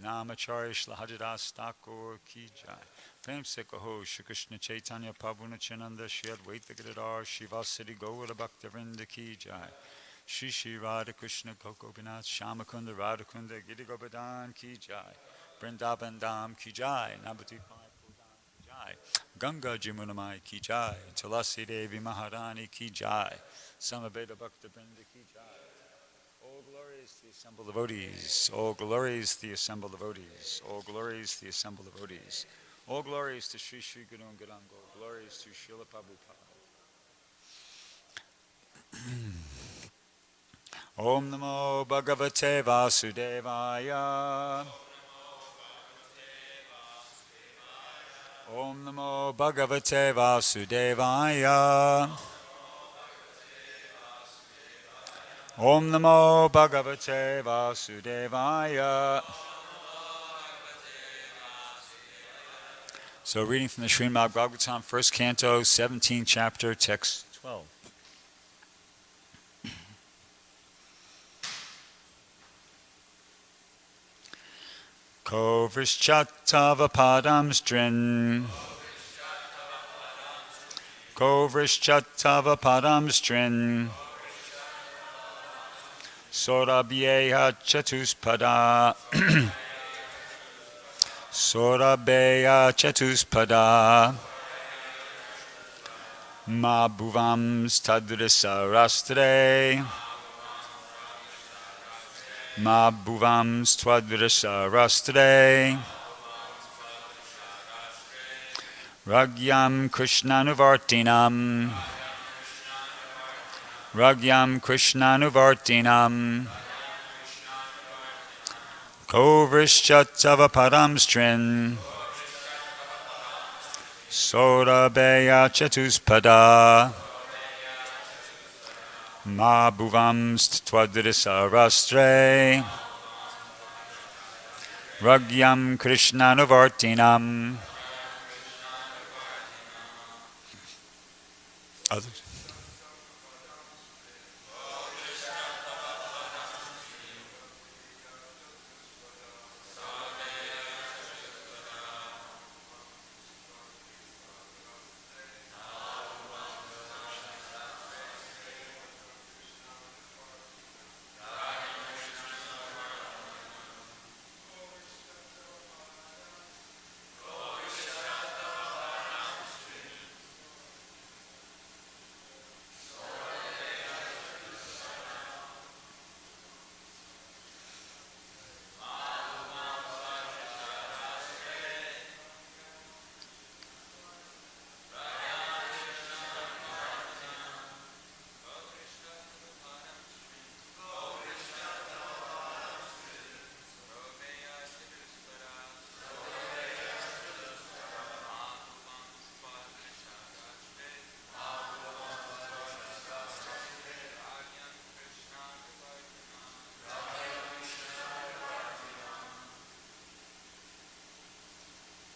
Namacharya Shri Haridas Thakur ki jai. Prem se kaho Shri Krishna Chaitanya Prabhu Nityananda Shri Advaita Gadadhar Shivasari Gaura Bhaktivinoda ki jai. Shri Shri Radha Krishna Gopinath Shamakunda Radhakunda Giri Govardhan ki jai. Vrindavan Dham ki jai. Navadvip Mayapur Dham ki jai. Ganga Jamunamai ki jai. Tulasi Devi Maharani ki jai. Samaveda Bhakta Vrinda ki jai. All glories to the assembled devotees. All glories to the assembled devotees. All glories to the assembled devotees. All glories to Sri Sri Guru and Gauranga. All glories to Srila Prabhupada. Om Namo Bhagavate Vasudevaya. Om Namo Bhagavate Vasudevaya. Om Namo Bhagavate Vasudevaya. So reading from the Srimad Bhagavatam, 1st Canto, 17th chapter, text 12. Ko vrishchatava padam strin. Ko vrishchatava padam strin. Sorabyeha chatuspada. Sorabeya chatuspada. Ma bhuvams tadrisa rastre. Ma bhuvams twadrisa rastre. Ragyam Krishnanuvartinam. Ragyam Krishnanuvartinam. Ko vrishchatava padam strin. Sorabeya chatuspada. Ma bhuvams twadrisa rastre. Ragyam Krishnanuvartinam. Others.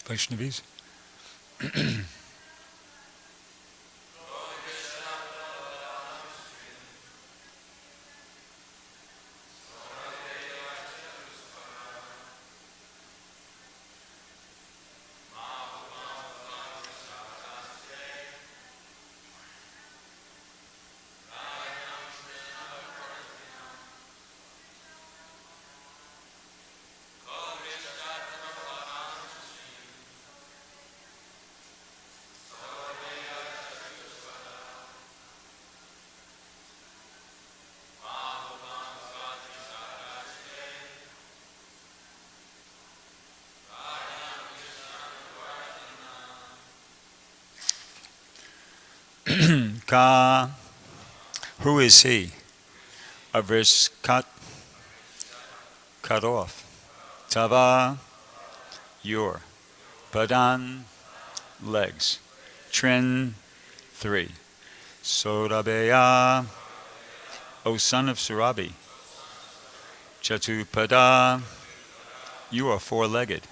Vaishnavis. Ka, who is he? Avrish cut off. Tava, your. Padan, legs. Trin, 3. Sorabeya, O son of Surabi. Chatupada, you are 4-legged.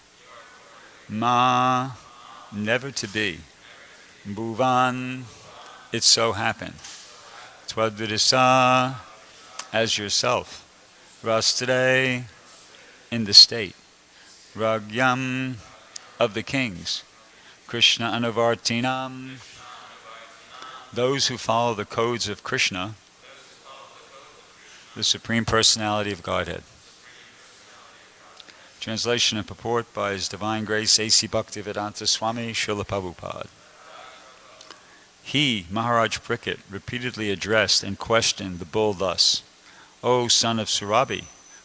Ma, never to be. Bhuvan, it so happened. Twadvidisa, as yourself. Rastre, in the state. Ragyam of the kings. Krishna Anuvartinam, those who follow the codes of Krishna, the Supreme Personality of Godhead. Translation and purport by His Divine Grace A.C. Bhaktivedanta Swami Srila Prabhupada. He, Maharaj Parikshit, repeatedly addressed and questioned the bull thus, O son of Surabhi,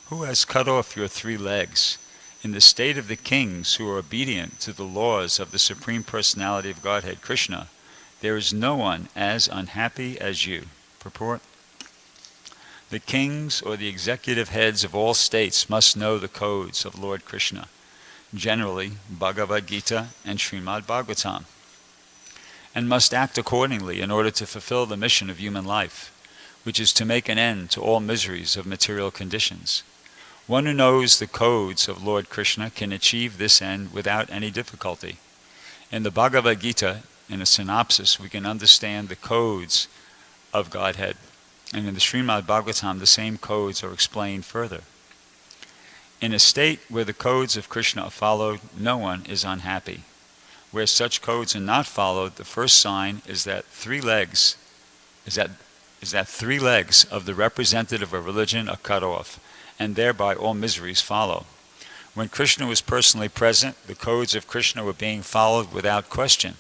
who has cut off your 3 legs? In the state of the kings who are obedient to the laws of the Supreme Personality of Godhead, Krishna, there is no one as unhappy as you. Purport. The kings or the executive heads of all states must know the codes of Lord Krishna, generally Bhagavad Gita and Srimad Bhagavatam, and must act accordingly in order to fulfill the mission of human life, which is to make an end to all miseries of material conditions. One who knows the codes of Lord Krishna can achieve this end without any difficulty. In the Bhagavad Gita, in a synopsis, we can understand the codes of Godhead. And in the Srimad Bhagavatam, the same codes are explained further. In a state where the codes of Krishna are followed, no one is unhappy. Where such codes are not followed, the first sign is that 3 legs of the representative of religion are cut off, and thereby all miseries follow. When Krishna was personally present, the codes of Krishna were being followed without question.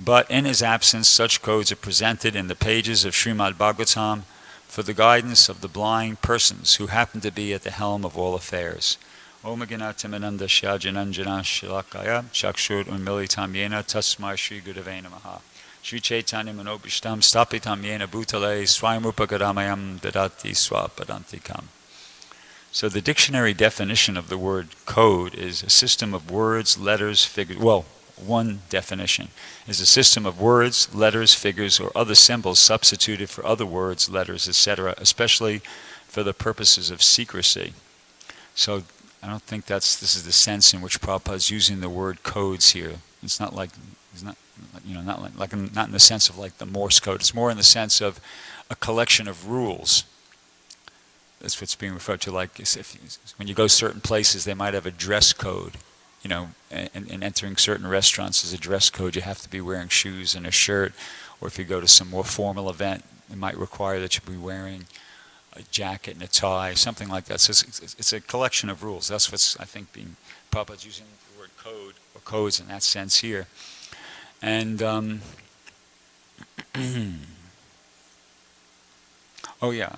But in his absence, such codes are presented in the pages of Srimad Bhagavatam for the guidance of the blind persons who happen to be at the helm of all affairs. Om Ganatimananda Shyajananjana Shilakaya Chakshur Unmilitam Yena Tasmai Shri Gurave Namaha Shri Chaitanya Manobishtam Stapitam Yena Bhutale Swayamupagadamayam Dadati Swapadantikam. So the dictionary definition of the word code is a system of words, letters, figures. Well, one definition is a system of words, letters, figures, or other symbols substituted for other words, letters, etc., especially for the purposes of secrecy. So I don't think this is the sense in which Prabhupada is using the word codes here. It's not like not in the sense of like the Morse code. It's more in the sense of a collection of rules. That's what's being referred to, like when you go certain places, they might have a dress code. And entering certain restaurants as a dress code, you have to be wearing shoes and a shirt, or if you go to some more formal event, it might require that you be wearing a jacket and a tie, something like that. So it's a collection of rules. That's what's, I think, Prabhupada's using the word code, or codes in that sense here. And, oh yeah,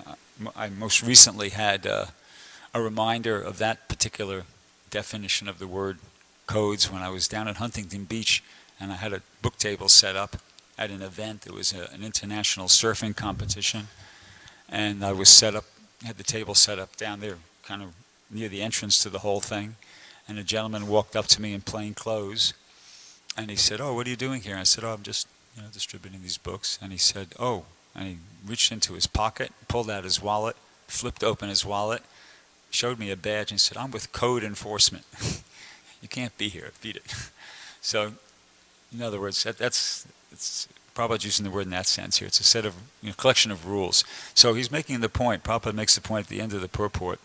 I most recently had a reminder of that particular definition of the word codes when I was down at Huntington Beach, and I had a book table set up at an event. It was an international surfing competition, and I had the table set up down there kind of near the entrance to the whole thing, and a gentleman walked up to me in plain clothes, and he said, "Oh, what are you doing here?" And I said, "Oh, I'm just distributing these books." And he said, "Oh," and he reached into his pocket, pulled out his wallet, flipped open his wallet, showed me a badge, and said, "I'm with Code Enforcement." You can't be here, beat it. So, in other words, it's Prabhupada's using the word in that sense here. It's a set of collection of rules. So he's making the point, Prabhupada makes the point at the end of the purport,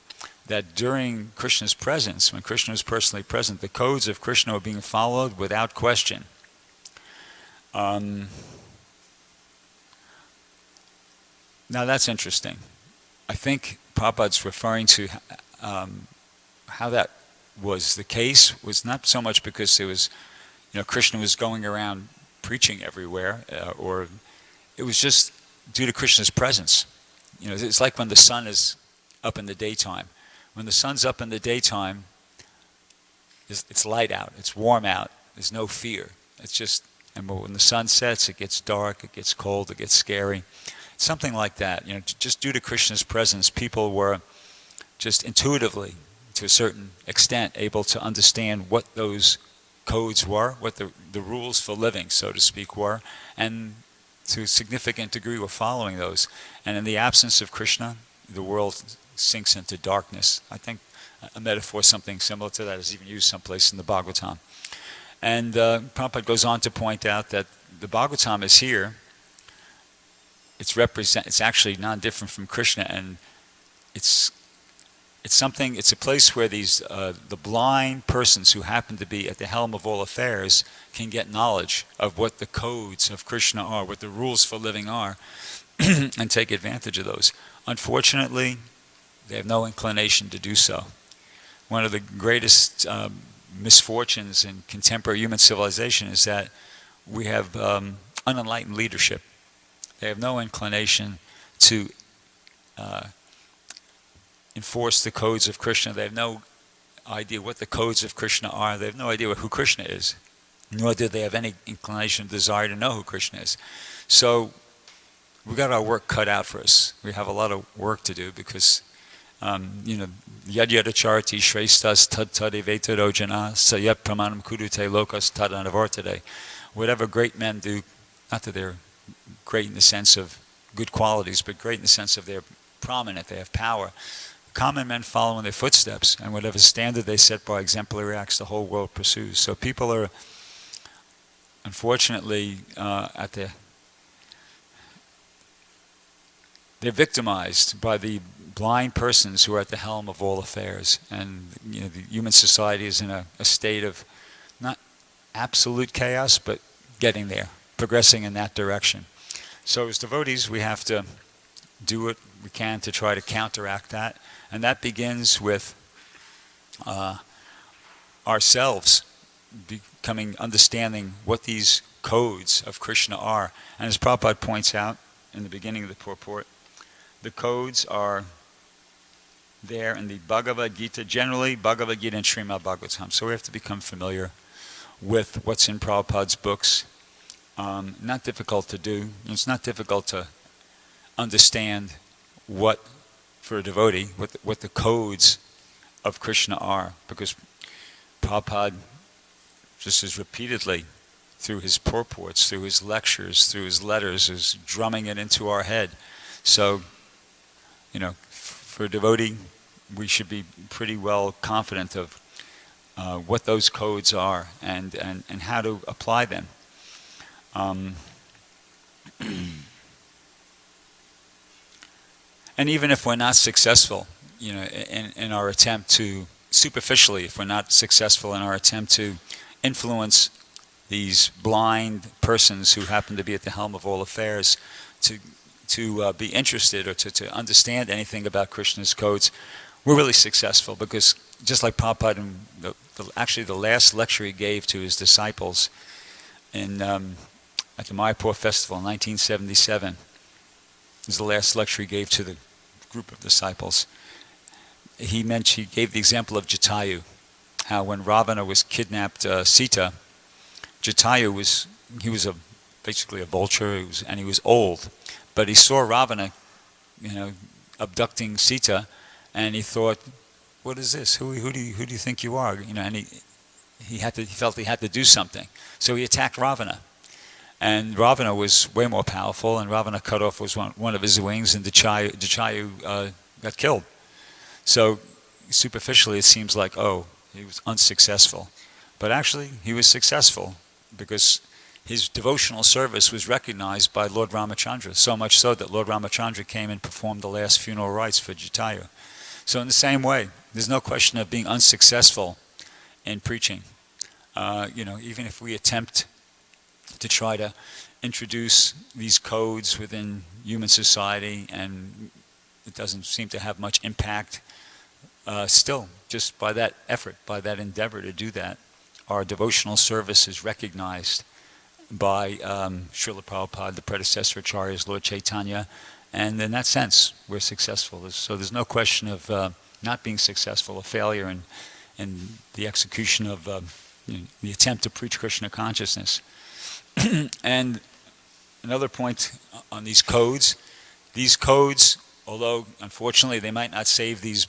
that during Krishna's presence, when Krishna was personally present, the codes of Krishna were being followed without question. Now that's interesting. I think Prabhupada's referring to how that was the case was not so much because there was, Krishna was going around preaching everywhere, or it was just due to Krishna's presence. It's like when the sun is up in the daytime. When the sun's up in the daytime, it's light out, it's warm out, there's no fear. And when the sun sets, it gets dark, it gets cold, it gets scary. Something like that. Just due to Krishna's presence, people were just intuitively, to a certain extent, able to understand what those codes were, what the rules for living, so to speak, were, and to a significant degree were following those. And in the absence of Krishna, the world sinks into darkness. I think a metaphor, something similar to that, is even used someplace in the Bhagavatam. And Prabhupada goes on to point out that the Bhagavatam is here. It's actually non-different from Krishna, and it's it's a place where these the blind persons who happen to be at the helm of all affairs can get knowledge of what the codes of Krishna are, what the rules for living are, and take advantage of those. Unfortunately, they have no inclination to do so. One of the greatest misfortunes in contemporary human civilization is that we have unenlightened leadership. They have no inclination to enforce the codes of Krishna. They have no idea what the codes of Krishna are. They have no idea who Krishna is, nor do they have any inclination, desire to know who Krishna is. So we got our work cut out for us. We have a lot of work to do because, yad yadacharati shrestas tad tadivetado jana sayat pramanam kudute lokas tad anavartade. Whatever great men do, not that they're great in the sense of good qualities, but great in the sense of they're prominent, they have power. Common men follow in their footsteps, and whatever standard they set by exemplary acts, the whole world pursues. So people are, unfortunately, they're victimized by the blind persons who are at the helm of all affairs. And the human society is in a state of not absolute chaos, but getting there, progressing in that direction. So as devotees, we have to do what we can to try to counteract that. And that begins with ourselves understanding what these codes of Krishna are. And as Prabhupada points out in the beginning of the purport, the codes are there in the Bhagavad Gita, generally Bhagavad Gita and Srimad Bhagavatam. So we have to become familiar with what's in Prabhupada's books. Not difficult to do. It's not difficult to understand what, for a devotee, what the codes of Krishna are, because Prabhupada just as repeatedly, through his purports, through his lectures, through his letters, is drumming it into our head. So, for a devotee, we should be pretty well confident of what those codes are and how to apply them. And even if we're not successful, in our attempt to, superficially, if we're not successful in our attempt to influence these blind persons who happen to be at the helm of all affairs to be interested or to understand anything about Krishna's codes, we're really successful, because just like Prabhupada, in actually the last lecture he gave to his disciples at the Mayapur Festival in 1977, was the last lecture he gave to the group of disciples. He gave the example of Jatayu, how when Ravana was kidnapped Sita, Jatayu was basically a vulture, and he was old, but he saw Ravana, abducting Sita, and he thought, "What is this? Who do you think you are?" And he felt he had to do something, so he attacked Ravana. And Ravana was way more powerful, and Ravana cut off one of his wings, and Jatayu got killed. So superficially it seems like, he was unsuccessful. But actually he was successful, because his devotional service was recognized by Lord Ramachandra, so much so that Lord Ramachandra came and performed the last funeral rites for Jatayu. So in the same way, there's no question of being unsuccessful in preaching. Even if we attempt to try to introduce these codes within human society, and it doesn't seem to have much impact, still, just by that effort, by that endeavor to do that, our devotional service is recognized by Srila Prabhupada, the predecessor acharyas, Lord Chaitanya, and in that sense, we're successful. So there's no question of not being successful, a failure in the execution of the attempt to preach Krishna consciousness. And another point on these codes, although unfortunately they might not save these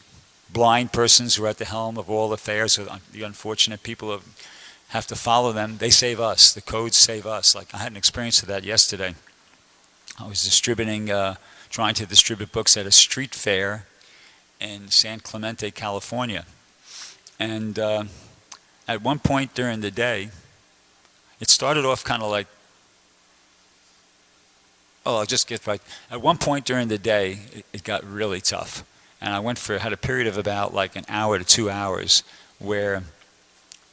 blind persons who are at the helm of all affairs, or the unfortunate people who have to follow them, they save us. The codes save us. Like, I had an experience of that yesterday. I was trying to distribute books at a street fair in San Clemente, California. And at one point during the day, it started off kind of like, I'll just get right. At one point during the day, it got really tough. And I had a period of about like an hour to 2 hours where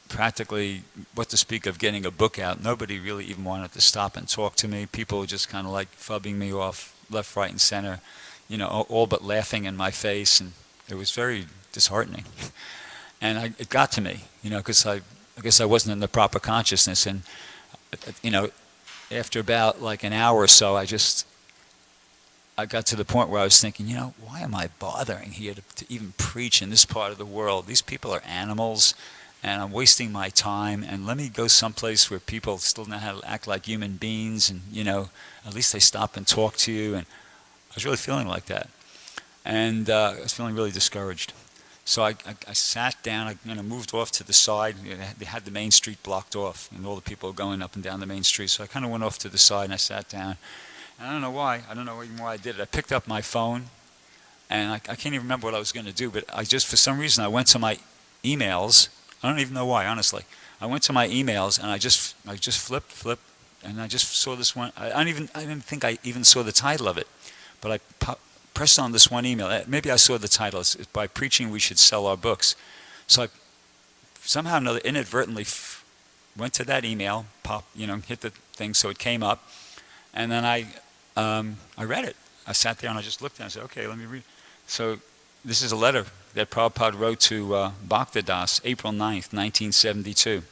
practically, what to speak of getting a book out, nobody really even wanted to stop and talk to me. People were just kind of like fubbing me off left, right, and center, all but laughing in my face, and it was very disheartening. And it got to me, because I guess I wasn't in the proper consciousness, and after about like an hour or so, I got to the point where I was thinking, why am I bothering here to even preach in this part of the world? These people are animals, and I'm wasting my time, and let me go someplace where people still know how to act like human beings, and, at least they stop and talk to you. And I was really feeling like that. And I was feeling really discouraged. So I sat down, I moved off to the side. They had the main street blocked off, and all the people were going up and down the main street. So I kind of went off to the side, and I sat down. And I don't know why. I don't know even why I did it. I picked up my phone, and I can't even remember what I was going to do, but for some reason, I went to my emails. I don't even know why, honestly. I went to my emails, and I just flipped, and I just saw this one. I didn't think I even saw the title of it, but I pressed on this one email. Maybe I saw the title. It's By Preaching We Should Sell Our Books. So I somehow or another inadvertently went to that email, hit the thing so it came up, and then I read it. I sat there and I just looked at it and I said, okay, let me read. So this is a letter that Prabhupada wrote to Bhaktidas, April 9th, 1972.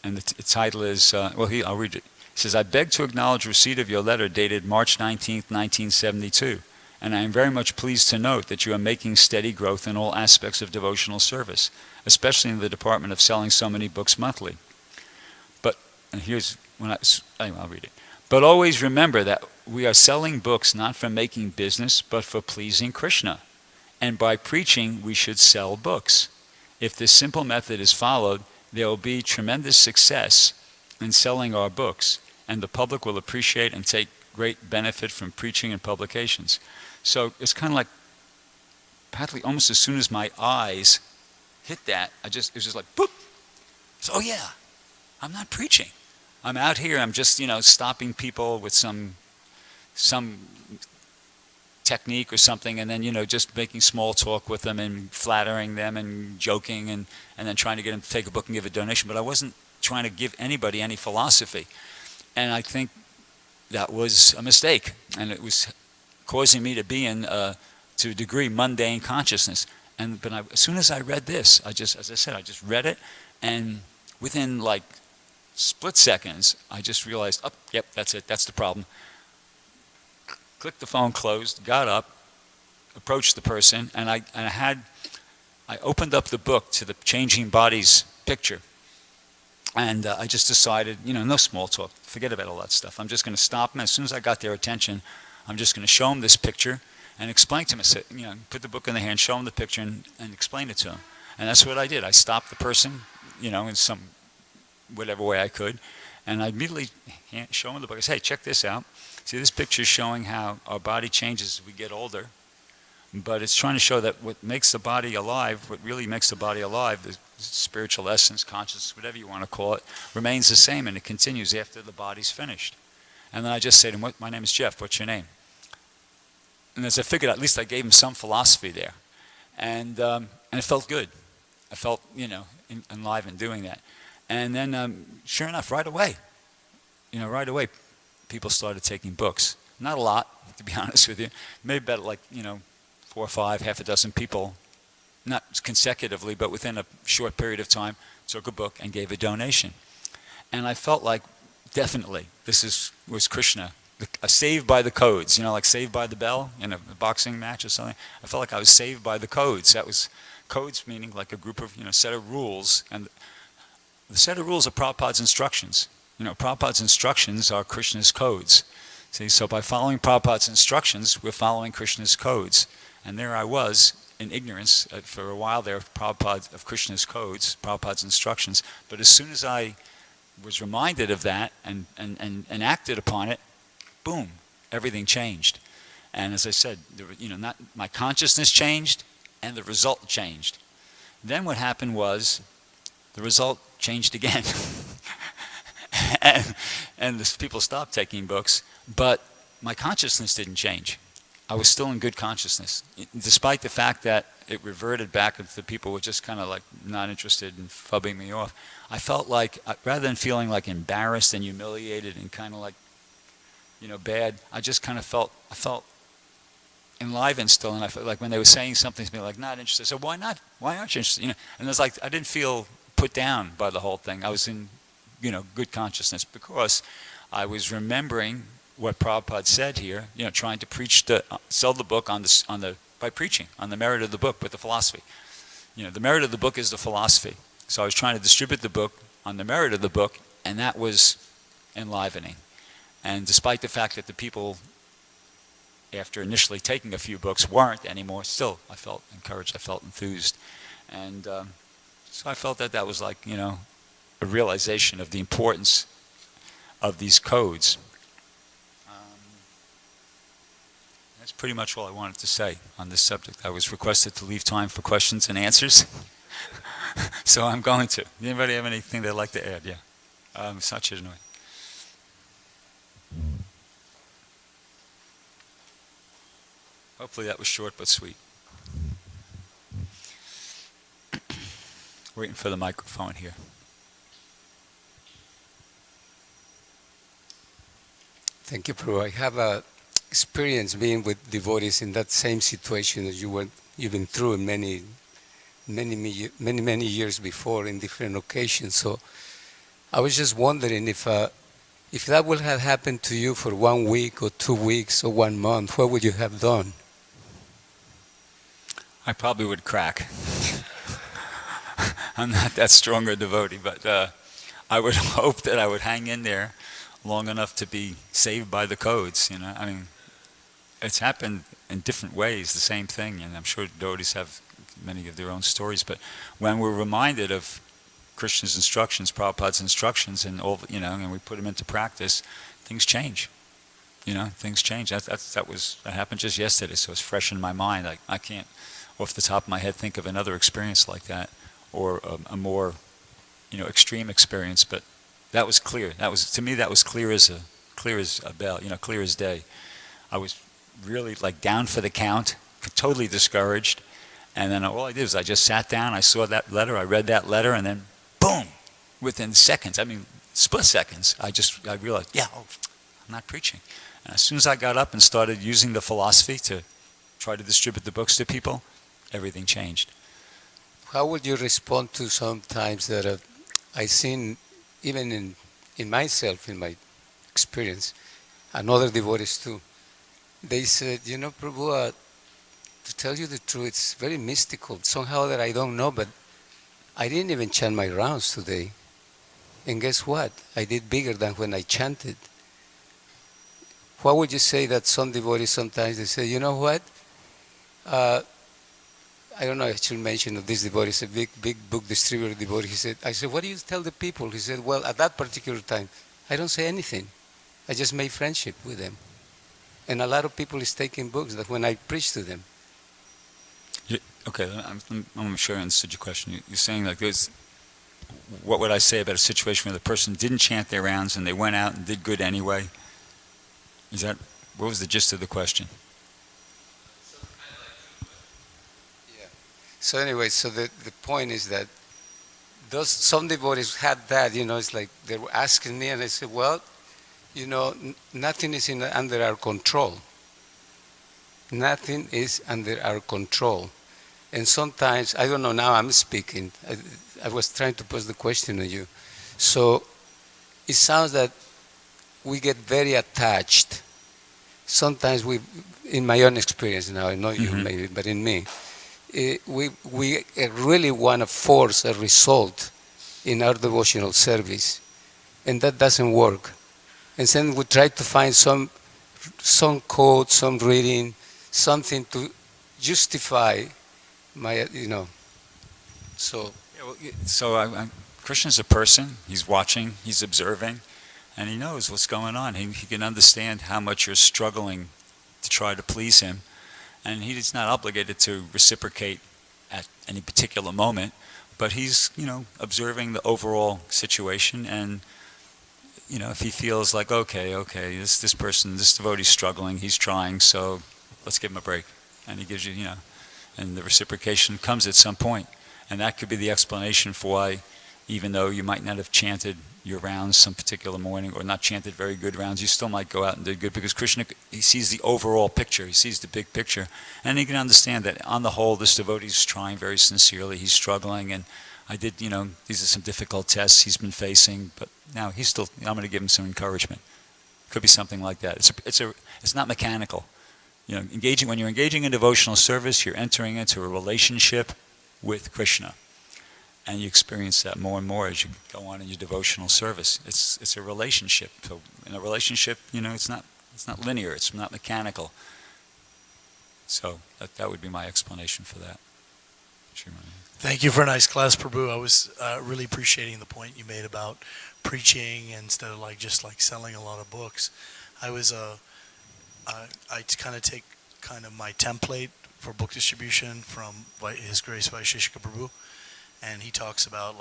And the title is, I'll read it. It says, I beg to acknowledge receipt of your letter dated March 19th, 1972. And I am very much pleased to note that you are making steady growth in all aspects of devotional service, especially in the department of selling so many books monthly. I'll read it. But always remember that we are selling books not for making business, but for pleasing Krishna. And by preaching, we should sell books. If this simple method is followed, there will be tremendous success in selling our books, and the public will appreciate and take great benefit from preaching and publications. So it's kind of like, practically almost as soon as my eyes hit that, it was just like, boop! So, oh yeah, I'm not preaching. I'm out here, I'm just, stopping people with some technique or something, and then, just making small talk with them and flattering them and joking and then trying to get them to take a book and give a donation. But I wasn't trying to give anybody any philosophy. And I think that was a mistake. And it was causing me to be in, to a degree, mundane consciousness. But as soon as I read this, I just read it, and within like split seconds, I just realized, oh, yep, that's it, that's the problem. Clicked the phone, closed, got up, approached the person, and I opened up the book to the changing bodies picture. And I just decided, no small talk, forget about all that stuff. I'm just going to stop them. As soon as I got their attention, I'm just going to show them this picture and explain to them, put the book in their hand, show them the picture, and explain it to them. And that's what I did. I stopped the person, in some whatever way I could, and I immediately show them the book. I said, hey, check this out. See, this picture is showing how our body changes as we get older, but it's trying to show that what makes the body alive, what really makes the body alive, the spiritual essence, consciousness, whatever you want to call it, remains the same, and it continues after the body's finished. And then I just say to him, my name is Jeff, what's your name? And as I figured, at least I gave him some philosophy there. And it felt good. I felt, enlivened doing that. And then, sure enough, right away, people started taking books. Not a lot, to be honest with you. Maybe about 4 or 5, half a dozen people, not consecutively, but within a short period of time, took a book and gave a donation. And I felt like, definitely, was Krishna. Saved by the codes, like Saved by the Bell in a boxing match or something. I felt like I was saved by the codes. That was codes meaning like a group of, set of rules. And the set of rules are Prabhupada's instructions. Prabhupada's instructions are Krishna's codes. See, so by following Prabhupada's instructions, we're following Krishna's codes. And there I was in ignorance for a while there of Krishna's codes, Prabhupada's instructions. But as soon as I was reminded of that and acted upon it, boom, everything changed. And as I said, not my consciousness changed and the result changed. Then what happened was the result changed again. and the people stopped taking books, but my consciousness didn't change. I was still in good consciousness, despite the fact that it reverted back and the people were just kind of like not interested in fubbing me off. I felt like, rather than feeling like embarrassed and humiliated and kind of like, bad, I just kind of I felt enlivened still, and I felt like when they were saying something to me like, not interested, I said, why not? Why aren't you interested? And it's like, I didn't feel put down by the whole thing. I was in, good consciousness because I was remembering what Prabhupada said here, trying to preach sell the book by preaching on the merit of the book with the philosophy. The merit of the book is the philosophy. So I was trying to distribute the book on the merit of the book, and that was enlivening. And despite the fact that the people, after initially taking a few books, weren't anymore, still I felt encouraged, I felt enthused. And so I felt that was like, a realization of the importance of these codes. That's pretty much all I wanted to say on this subject. I was requested to leave time for questions and answers, so I'm going to. Anybody have anything they'd like to add? Yeah. Satchidanand. Hopefully that was short but sweet. Waiting for the microphone here. Thank you, Prabhu. I have a experience being with devotees in that same situation that you've been through in many years before in different occasions. So I was just wondering if that would have happened to you for 1 week or 2 weeks or 1 month, what would you have done? I probably would crack. I'm not that strong a devotee, but I would hope that I would hang in there long enough to be saved by the codes. I mean, it's happened in different ways, the same thing, and I'm sure devotees have many of their own stories. But when we're reminded of Krishna's instructions, Prabhupada's instructions, and all, and we put them into practice, things change. Things change. That happened just yesterday, so it's fresh in my mind. I can't, off the top of my head, think of another experience like that, or a more, extreme experience. But that was clear. To me, that was clear as a bell. Clear as day. I was really like down for the count, totally discouraged, and then all I did was I just sat down. I saw that letter. I read that letter, and then boom, within seconds. I mean, split seconds. I realized, I'm not preaching. And as soon as I got up and started using the philosophy to try to distribute the books to people, everything changed. How would you respond to sometimes that I've seen, even in myself, in my experience, and other devotees too, they said, Prabhu, to tell you the truth, it's very mystical, somehow that I don't know, but I didn't even chant my rounds today. And guess what? I did bigger than when I chanted. What would you say that some devotees sometimes, they say, you know what? I don't know if I should mention this devotee, is a big book distributor devotee. I said, what do you tell the people? He said, well, at that particular time, I don't say anything. I just made friendship with them. And a lot of people is taking books that when I preach to them. Okay, I'm sure I understood your question. You're saying like this, what would I say about a situation where the person didn't chant their rounds and they went out and did good anyway? What was the gist of the question? So anyway, so the point is that some devotees had that, it's like they were asking me, and I said, well, nothing is under our control. Nothing is under our control. And sometimes, I don't know, now I'm speaking. I was trying to pose the question on you. So it sounds that we get very attached. Sometimes in my own experience now, I know you maybe, but in me, we really want to force a result in our devotional service, and that doesn't work. And then we try to find some code, some reading, something to justify my, So Krishna's a person. He's watching. He's observing, and he knows what's going on. He can understand how much you're struggling to try to please him. And he's not obligated to reciprocate at any particular moment, but he's, observing the overall situation. And, if he feels like, okay, this devotee is struggling, he's trying, so let's give him a break. And he gives you, and the reciprocation comes at some point. And that could be the explanation for why, even though you might not have chanted your rounds some particular morning, or not chanted very good rounds, you still might go out and do good, because Krishna, he sees the overall picture, he sees the big picture, and he can understand that on the whole, this devotee is trying very sincerely, he's struggling, and these are some difficult tests he's been facing, but now I'm going to give him some encouragement. Could be something like that. It's not mechanical. When you're engaging in devotional service, you're entering into a relationship with Krishna. And you experience that more and more as you go on in your devotional service. It's a relationship. So in a relationship, it's not linear. It's not mechanical. So that would be my explanation for that. Thank you for a nice class, Prabhu. I was really appreciating the point you made about preaching instead of just selling a lot of books. I kind of take my template for book distribution from His Grace Vaisheshika Prabhu. And he talks about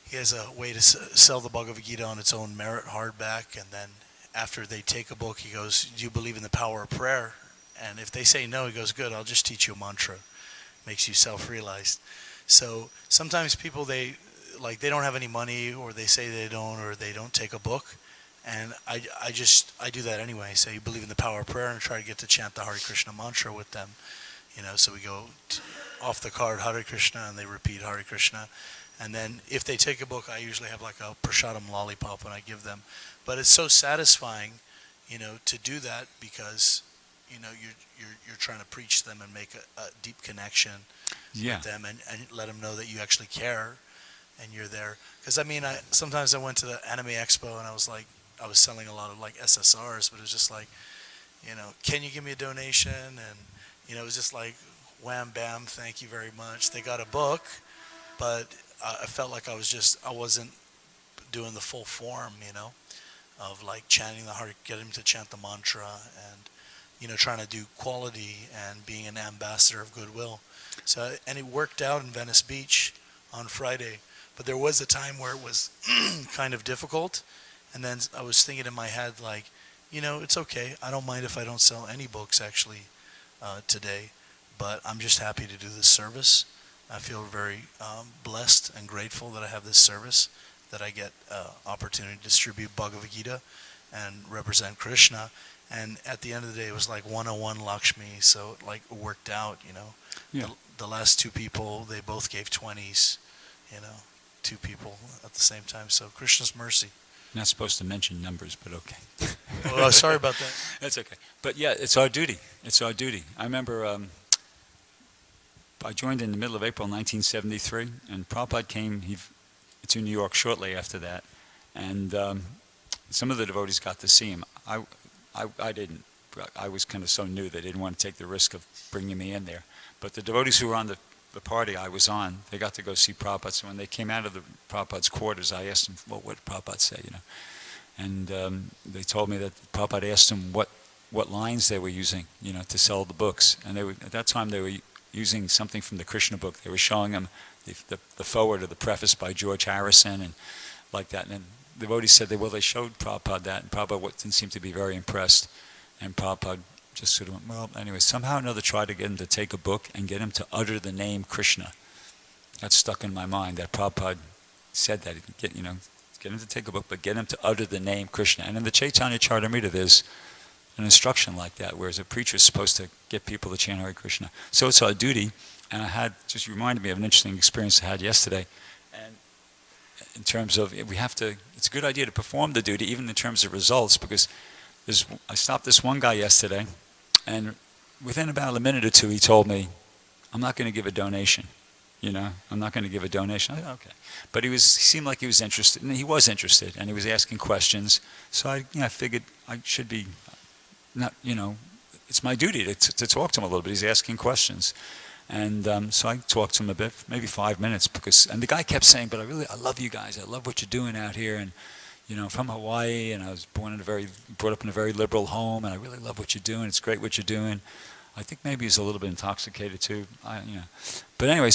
he has a way to sell the Bhagavad Gita on its own merit, hardback, and then after they take a book, he goes, do you believe in the power of prayer? And if they say no, he goes, good, I'll just teach you a mantra. Makes you self-realized. So sometimes people, they don't have any money, or they say they don't, or they don't take a book. And I do that anyway. So you believe in the power of prayer, and try to get to chant the Hare Krishna mantra with them. So we go off the card, Hare Krishna, and they repeat Hare Krishna. And then if they take a book, I usually have a prasadam lollipop when I give them. But it's so satisfying, to do that, because, you're trying to preach them and make a deep connection with them, and let them know that you actually care and you're there. Because sometimes I went to the Anime Expo, and I was selling a lot of SSRs, but it was just can you give me a donation? And it was just wham, bam, thank you very much. They got a book, but I felt like I wasn't doing the full form, of chanting the heart, getting them to chant the mantra, and, trying to do quality and being an ambassador of goodwill. So, and it worked out in Venice Beach on Friday, but there was a time where it was kind of difficult. And then I was thinking in my head, it's okay. I don't mind if I don't sell any books actually today, but I'm just happy to do this service. I feel very blessed and grateful that I have this service, that I get opportunity to distribute Bhagavad Gita and represent Krishna. And at the end of the day, it was 101 Lakshmi, so it worked out, Yeah. The last two people, they both gave 20s, two people at the same time. So Krishna's mercy. Not supposed to mention numbers, but okay. Oh, sorry about that. That's okay. But yeah, it's our duty. It's our duty. I remember I joined in the middle of April 1973, and Prabhupada came to New York shortly after that. And some of the devotees got to see him. I didn't. I was kind of so new they didn't want to take the risk of bringing me in there. But the devotees who were on the party I was on, they got to go see Prabhupada. So when they came out of the Prabhupada's quarters, I asked them, well, what did Prabhupada say, And they told me that Prabhupada asked them what lines they were using, to sell the books. And at that time they were using something from the Krishna book. They were showing them the foreword or the preface by George Harrison and like that. And the devotees said they showed Prabhupada that, and Prabhupada didn't seem to be very impressed. And Prabhupada just sort of went, well, anyway, somehow or another tried to get him to take a book and get him to utter the name Krishna. That stuck in my mind, that Prabhupada said that, get him to take a book, but get him to utter the name Krishna. And in the Chaitanya Charitamrita, there's an instruction like that, whereas a preacher is supposed to get people to chant Hare Krishna. So it's our duty, and just reminded me of an interesting experience I had yesterday. And in terms of, it's a good idea to perform the duty, even in terms of results, because I stopped this one guy yesterday, and within about a minute or two, he told me, I'm not going to give a donation. I'm not going to give a donation. I said, okay. But he seemed like he was interested, and he was interested, and he was asking questions. So I figured I should be, not, it's my duty to talk to him a little bit. He's asking questions. And so I talked to him a bit, maybe 5 minutes, and the guy kept saying, but I love you guys. I love what you're doing out here. And, I'm from Hawaii, and I was brought up in a very liberal home, and I really love what you're doing. It's great what you're doing. I think maybe he's a little bit intoxicated too. But anyway,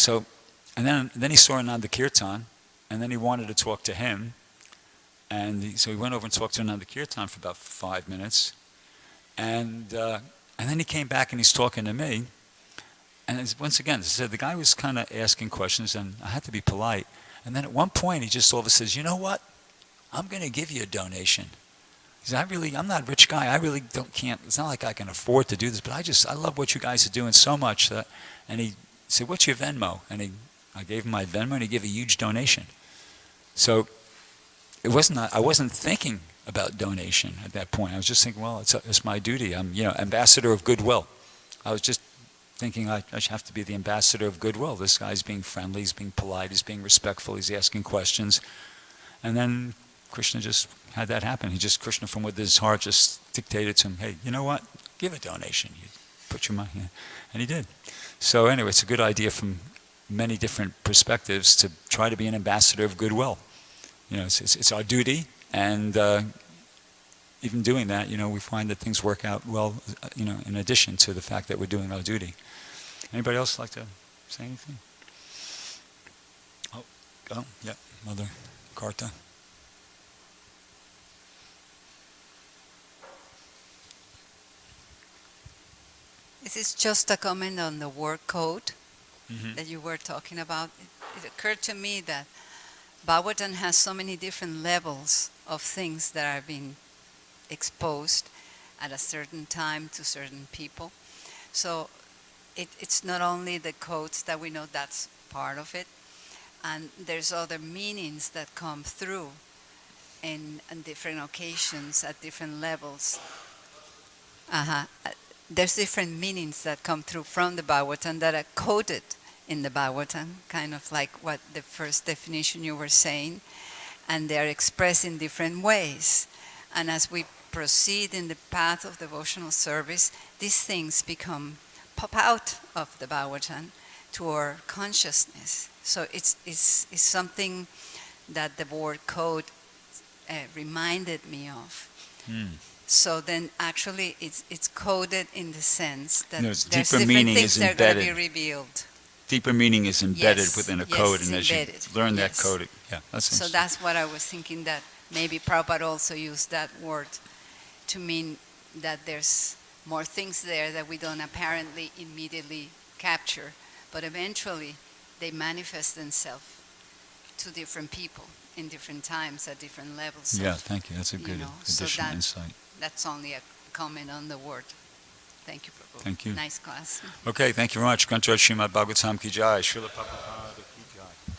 and then he saw Ananda Kirtan, and then he wanted to talk to him. So he went over and talked to Ananda Kirtan for about 5 minutes. And And then he came back and he's talking to me. And once again, the guy was kind of asking questions, and I had to be polite. And then at one point, he just all of a sudden says, "You know what? I'm going to give you a donation." He said, I'm not a rich guy. I really can't. It's not like I can afford to do this, but I love what you guys are doing so much that. And he said, "What's your Venmo?" And I gave him my Venmo, and he gave a huge donation. So I wasn't thinking about donation at that point. I was just thinking, well, it's my duty. I'm, ambassador of goodwill. I was just thinking I should have to be the ambassador of goodwill. This guy's being friendly, he's being polite, he's being respectful, he's asking questions. And then Krishna just had that happen. Krishna from within his heart just dictated to him, "Hey, you know what? Give a donation. You put your money in." And he did. So anyway, it's a good idea from many different perspectives to try to be an ambassador of goodwill. It's our duty, and even doing that, we find that things work out well, in addition to the fact that we're doing our duty. Anybody else like to say anything? Oh, yeah, Mother Karta. This is just a comment on the word code that you were talking about. It occurred to me that Bhagavatam has so many different levels of things that are being exposed at a certain time to certain people. So it's not only the codes that we know, that's part of it, and there's other meanings that come through in different occasions at different levels. There's different meanings that come through from the Bhagavatam that are coded in the Bhagavatam, kind of like what the first definition you were saying, and they're expressed in different ways. And as we proceed in the path of devotional service, these things pop out of the Bhagavatam to our consciousness. So it's something that the word code reminded me of. So then actually it's coded in the sense that there's different things that are going to be revealed. Deeper meaning is embedded within a code, and as you learn that Yes. code, So that's what I was thinking, that maybe Prabhupada also used that word to mean that there's more things there that we don't apparently immediately capture, but eventually they manifest themselves to different people in different times at different levels. Yeah, thank you. That's a good additional insight. That's only a comment on the word. Thank you, Prabhu. Thank you. Nice class. Okay, thank you very much. Kantar Srimad Bhagavatam Ki Jai. Srila Prabhupada Ki Jai.